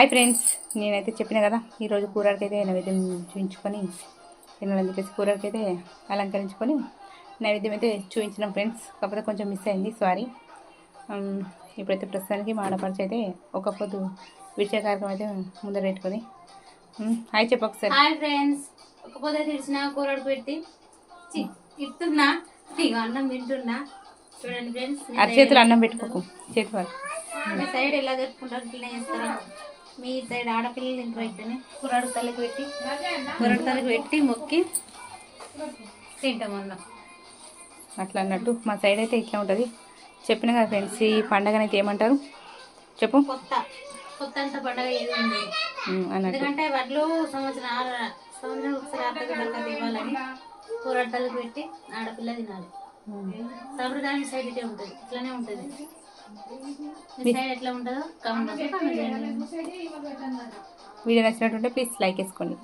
Hi friends, నేనైతే చెప్పిన కదా ఈరోజు కూరకైతే నైవేద్యం చూపించుకొని తినాలని చెప్పేసి కూరకైతే అలంకరించుకొని నైవేద్యం అయితే చూపించినాం ఫ్రెండ్స్. కాకపోతే కొంచెం మిస్ అయింది, సారీ. ఇప్పుడైతే ప్రస్తుతానికి మా ఆడపడుచు అయితే ఒక పొద్దు విషయ కార్యక్రమం అయితే ముందర పెట్టుకొని హాయ్ చెప్పు ఒకసారి. హాయ్ ఫ్రెండ్స్, ఒక పొద్దు తెరిచిన కూరడు పెట్టి తిప్పుతున్నా, అన్నం తింటున్నా. చూడండి ఫ్రెండ్స్, అరచేతులు అన్నం పెట్టుకోకు, చేతి వాళ్ళు. మీ సైడ్ ఎలా జరుపుకుంటారు, ఇట్లా చేస్తారా? మీ సైడ్ ఆడపిల్లలు తింటారు అయితేనే కూరడు తల్లికి పెట్టి మొక్కి తింటాం అన్నం. అట్లా అన్నట్టు మా సైడ్ అయితే ఇట్లా ఉంటుంది. చెప్పిన కదా ఫ్రెండ్స్, ఈ పండగనైతే ఏమంటారు చెప్పు. కొత్త అంత పండగ ఏది ఉంది అన్నట్టు. ఎందుకంటే వడ్లు సంవత్సరం ఒకసారి ఆటగా ఇవ్వాలని కూరడు తల్లికి పెట్టి ఆడపిల్ల తినాలి. సంప్రదాయం సైడ్ ఇటే ఉంటుంది, ఇట్లానే ఉంటుంది. మీ సైడ్ ఎట్లా ఉంటుందో కామెంట్ చేయండి. వీడియో నచ్చినట్టుంటే ప్లీజ్ లైక్ వేసుకోండి.